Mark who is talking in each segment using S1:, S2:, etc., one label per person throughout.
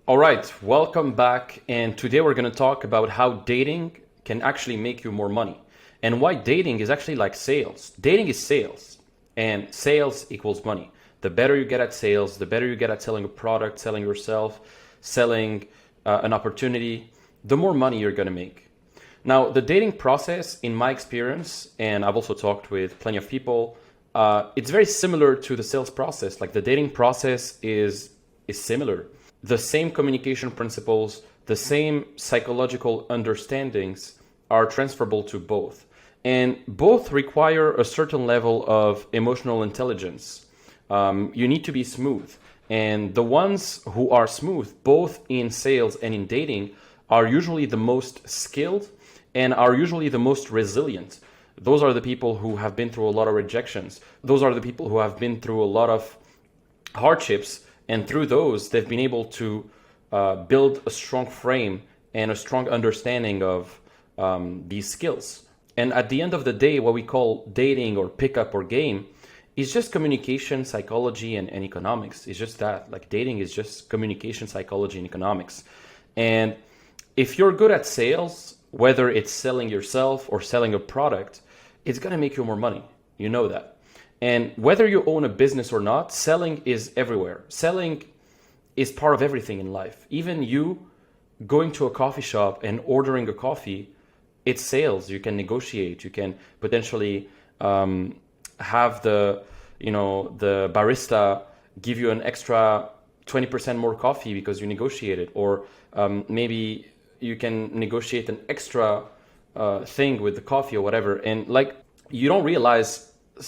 S1: All right, welcome back. And today we're going to talk about how dating can actually make you more money and why dating is actually like sales. Dating is sales, and sales equals money. The better you get at sales, the better you get at selling a product, selling yourself, selling an opportunity, the more money you're going to make. Now, the dating process, in my experience, and I've also talked with plenty of people, it's very similar to the sales process. Like the dating process is similar. The same communication principles, the same psychological understandings are transferable to both. And both require a certain level of emotional intelligence. You need to be smooth. And the ones who are smooth, both in sales and in dating, are usually the most skilled and are usually the most resilient. Those are the people who have been through a lot of rejections. Those are the people who have been through a lot of hardships. And through those, they've been able to build a strong frame and a strong understanding of these skills. And at the end of the day, what we call dating or pickup or game is just communication, psychology, and economics. It's just that. Like dating is just communication, psychology, and economics. And if you're good at sales, whether it's selling yourself or selling a product, it's going to make you more money. You know that. And whether you own a business or not, selling is everywhere. Selling is part of everything in life. Even you going to a coffee shop and ordering a coffee, it's sales. You can negotiate. You can potentially have the barista give you an extra 20% more coffee because you negotiated, or maybe you can negotiate an extra thing with the coffee or whatever. And like you don't realize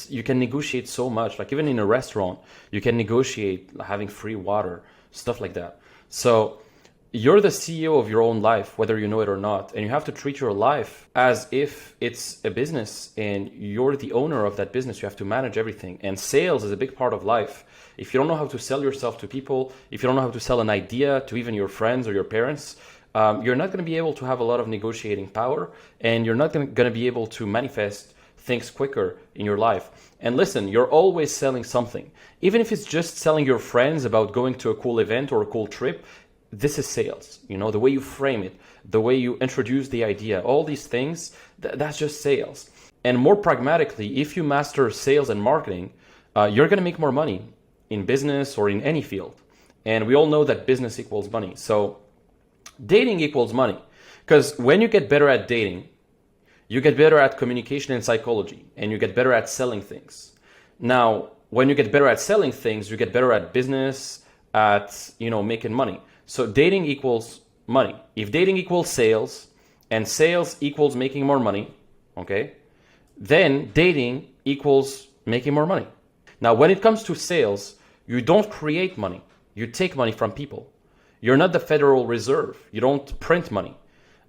S1: you can negotiate so much. Like even in a restaurant, you can negotiate having free water, stuff like that. So you're the CEO of your own life, whether you know it or not. And you have to treat your life as if it's a business and you're the owner of that business. You have to manage everything. And sales is a big part of life. If you don't know how to sell yourself to people, if you don't know how to sell an idea to even your friends or your parents, you're not going to be able to have a lot of negotiating power, and you're not going to be able to manifest things quicker in your life. And listen, you're always selling something. Even if it's just selling your friends about going to a cool event or a cool trip, this is sales. You know, the way you frame it, the way you introduce the idea, all these things, that's just sales. And more pragmatically, if you master sales and marketing, you're going to make more money in business or in any field. And we all know that business equals money. So dating equals money. Because when you get better at dating, you get better at communication and psychology, and you get better at selling things. Now, when you get better at selling things, you get better at business, at making money. So dating equals money. If dating equals sales, and sales equals making more money, okay, then dating equals making more money. Now, when it comes to sales, you don't create money. You take money from people. You're not the Federal Reserve. You don't print money.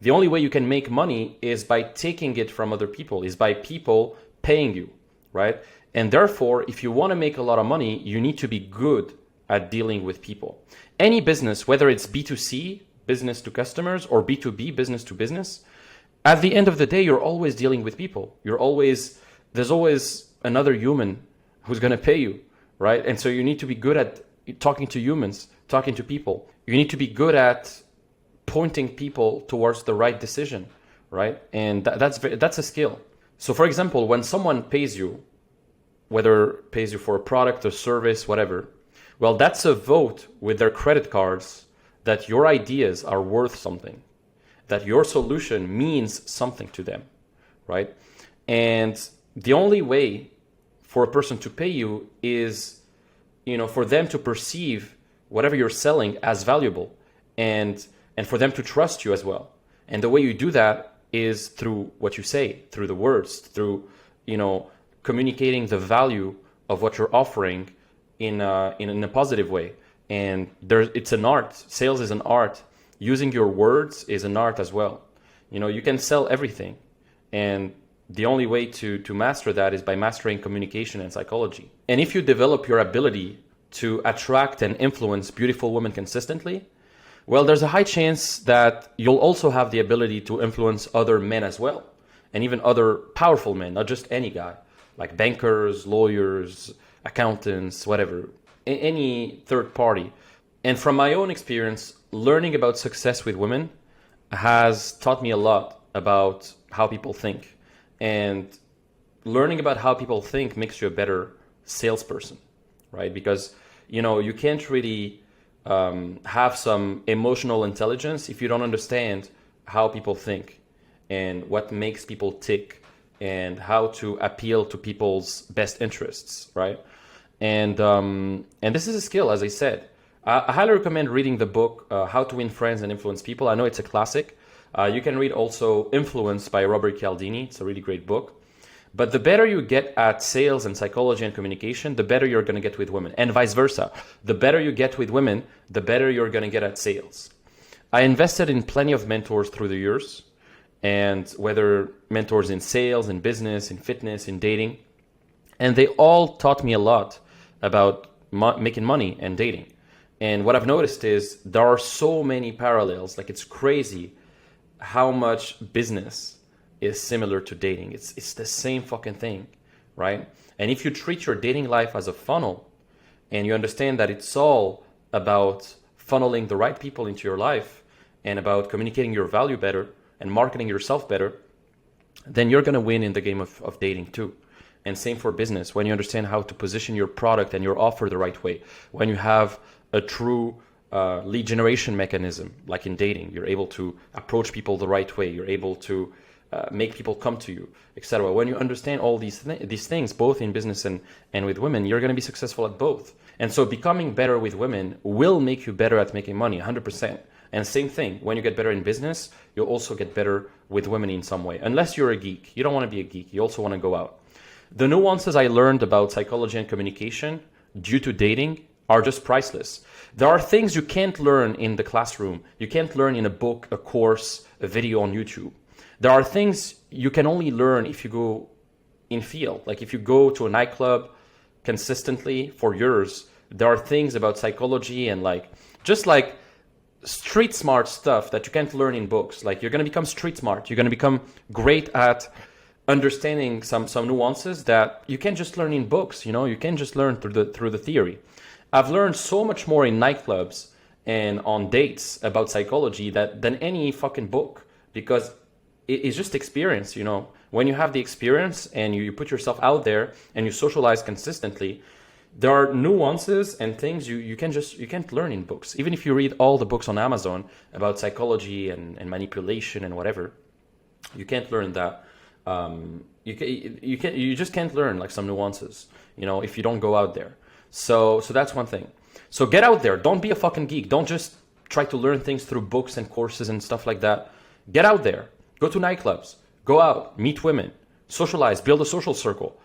S1: The only way you can make money is by taking it from other people, is by people paying you, right? And therefore, if you want to make a lot of money, you need to be good at dealing with people. Any business, whether it's B2C, business to customers, or B2B, business to business, at the end of the day, you're always dealing with people. There's always another human who's going to pay you, right? And so you need to be good at talking to humans, talking to people. You need to be good at pointing people towards the right decision, right? And that's a skill. So for example, when someone pays you, whether pays you for a product or service, whatever, well, that's a vote with their credit cards that your ideas are worth something, that your solution means something to them, right? And the only way for a person to pay you is, for them to perceive whatever you're selling as valuable, and for them to trust you as well. And the way you do that is through what you say, through the words, through, communicating the value of what you're offering in a positive way. And it's an art. Sales is an art. Using your words is an art as well. You can sell everything. And the only way to master that is by mastering communication and psychology. And if you develop your ability to attract and influence beautiful women consistently, well, there's a high chance that you'll also have the ability to influence other men as well, and even other powerful men, not just any guy, like bankers, lawyers, accountants, whatever, any third party. And from my own experience, learning about success with women has taught me a lot about how people think. And learning about how people think makes you a better salesperson, right? Because, you can't really have some emotional intelligence if you don't understand how people think and what makes people tick and how to appeal to people's best interests, right? And this is a skill, as I said. I highly recommend reading the book How to Win Friends and Influence People. I know it's a classic. You can read also Influence by Robert Cialdini. It's a really great book. But the better you get at sales and psychology and communication, the better you're going to get with women, and vice versa. The better you get with women, the better you're going to get at sales. I invested in plenty of mentors through the years, and whether mentors in sales, in business, in fitness, in dating, and they all taught me a lot about making money and dating. And what I've noticed is there are so many parallels. Like, it's crazy how much business is similar to dating. It's the same fucking thing, right? And if you treat your dating life as a funnel and you understand that it's all about funneling the right people into your life and about communicating your value better and marketing yourself better, then you're going to win in the game of dating too. And same for business. When you understand how to position your product and your offer the right way, when you have a true lead generation mechanism, like in dating, you're able to approach people the right way. You're able to make people come to you, etc. When you understand all these things, both in business and with women, you're going to be successful at both. And so becoming better with women will make you better at making money, 100%. And same thing, when you get better in business, you'll also get better with women in some way. Unless you're a geek. You don't want to be a geek. You also want to go out. The nuances I learned about psychology and communication due to dating are just priceless. There are things you can't learn in the classroom. You can't learn in a book, a course, a video on YouTube. There are things you can only learn if you go in field. Like if you go to a nightclub consistently for years, there are things about psychology and just like street smart stuff that you can't learn in books. Like you're going to become street smart. You're going to become great at understanding some nuances that you can't just learn in books. You can't just learn through the theory. I've learned so much more in nightclubs and on dates about psychology than any fucking book, because it's just experience. When you have the experience and you put yourself out there and you socialize consistently, there are nuances and things you can't learn in books. Even if you read all the books on Amazon about psychology and manipulation and whatever, you can't learn that. You just can't learn like some nuances, if you don't go out there. So that's one thing. So get out there. Don't be a fucking geek. Don't just try to learn things through books and courses and stuff like that. Get out there. Go to nightclubs. Go out. Meet women. Socialize. Build a social circle.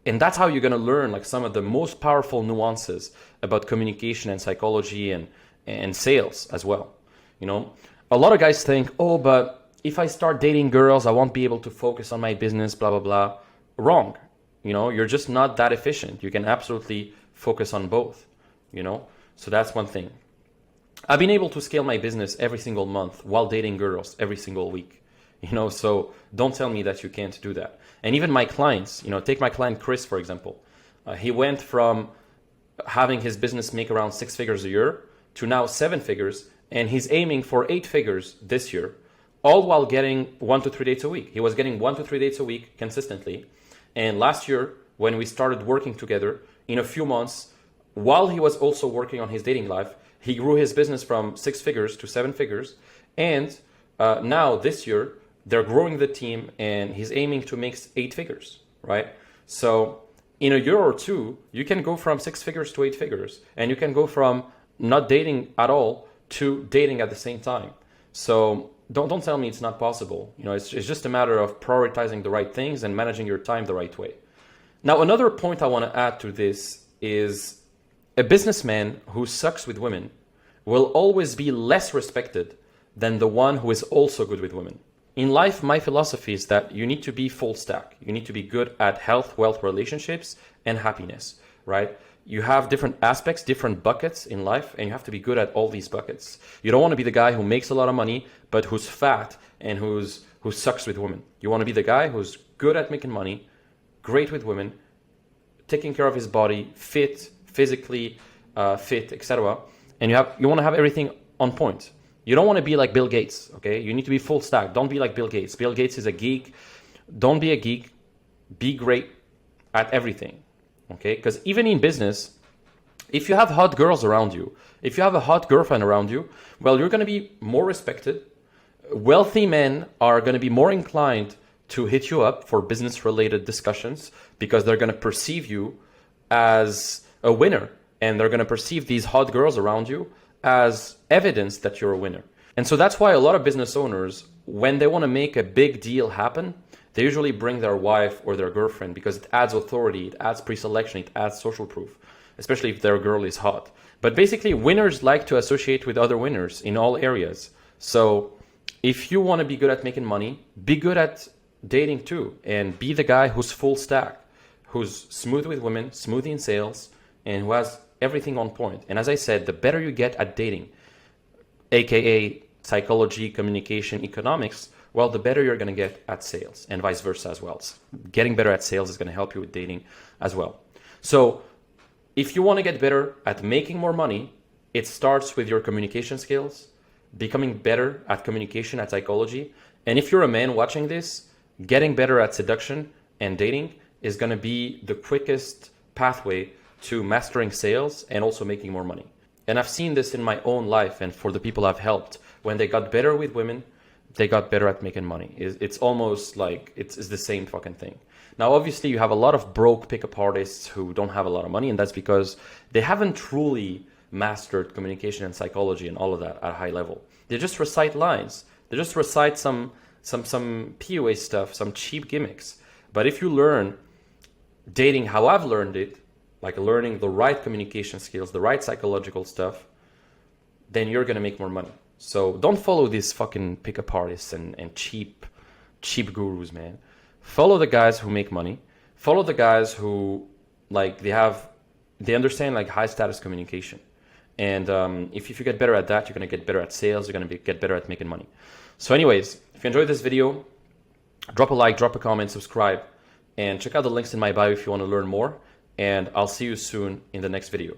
S1: And that's how you're going to learn like some of the most powerful nuances about communication and psychology and sales as well. A lot of guys think, oh, but if I start dating girls, I won't be able to focus on my business, blah, blah, blah. Wrong. You're just not that efficient. You can absolutely focus on both, So that's one thing. I've been able to scale my business every single month while dating girls every single week, so don't tell me that you can't do that. And even my clients, take my client Chris, for example. He went from having his business make around 6 figures a year to now 7 figures, and he's aiming for 8 figures this year, all while getting 1 to 3 dates a week. He was getting 1 to 3 dates a week consistently. And last year, when we started working together, in a few months, while he was also working on his dating life, he grew his business from 6 figures to 7 figures. And now this year, they're growing the team and he's aiming to make 8 figures, right? So in a year or two, you can go from 6 figures to 8 figures, and you can go from not dating at all to dating at the same time. So don't tell me it's not possible. It's just a matter of prioritizing the right things and managing your time the right way. Now, another point I want to add to this is a businessman who sucks with women will always be less respected than the one who is also good with women. In life, my philosophy is that you need to be full stack. You need to be good at health, wealth, relationships, and happiness, right? You have different aspects, different buckets in life, and you have to be good at all these buckets. You don't want to be the guy who makes a lot of money, but who's fat and who sucks with women. You want to be the guy who's good at making money, great with women, taking care of his body, fit, physically fit, etc., and you want to have everything on point. You don't want to be like Bill Gates, okay? You need to be full stack. Don't be like Bill Gates. Bill Gates is a geek. Don't be a geek. Be great at everything, okay? Because even in business, if you have hot girls around you, if you have a hot girlfriend around you, well, you're going to be more respected. Wealthy men are going to be more inclined to hit you up for business-related discussions because they're going to perceive you as a winner, and they're going to perceive these hot girls around you as evidence that you're a winner. And so that's why a lot of business owners, when they want to make a big deal happen, they usually bring their wife or their girlfriend because it adds authority, it adds pre-selection, it adds social proof, especially if their girl is hot. But basically, winners like to associate with other winners in all areas. So if you want to be good at making money, be good at dating too, and be the guy who's full stack, who's smooth with women, smooth in sales, and who has everything on point. And as I said, the better you get at dating, aka psychology, communication, economics, well, the better you're going to get at sales, and vice versa as well. So getting better at sales is going to help you with dating as well. So if you want to get better at making more money, it starts with your communication skills, becoming better at communication, at psychology. And if you're a man watching this, getting better at seduction and dating is going to be the quickest pathway to mastering sales and also making more money. And I've seen this in my own life and for the people I've helped. When they got better with women, they got better at making money. It's almost like it's the same fucking thing. Now, obviously, you have a lot of broke pickup artists who don't have a lot of money, and that's because they haven't truly mastered communication and psychology and all of that at a high level. They just recite lines. They just recite some POA stuff, some cheap gimmicks. But if you learn dating how I've learned it, like learning the right communication skills, the right psychological stuff, then you're going to make more money. So don't follow these fucking pickup artists and cheap gurus, man. Follow the guys who make money. Follow the guys who like they understand like high status communication. And if you get better at that, you're going to get better at sales. You're going to get better at making money. So anyways, if you enjoyed this video, drop a like, drop a comment, subscribe, and check out the links in my bio if you want to learn more. And I'll see you soon in the next video.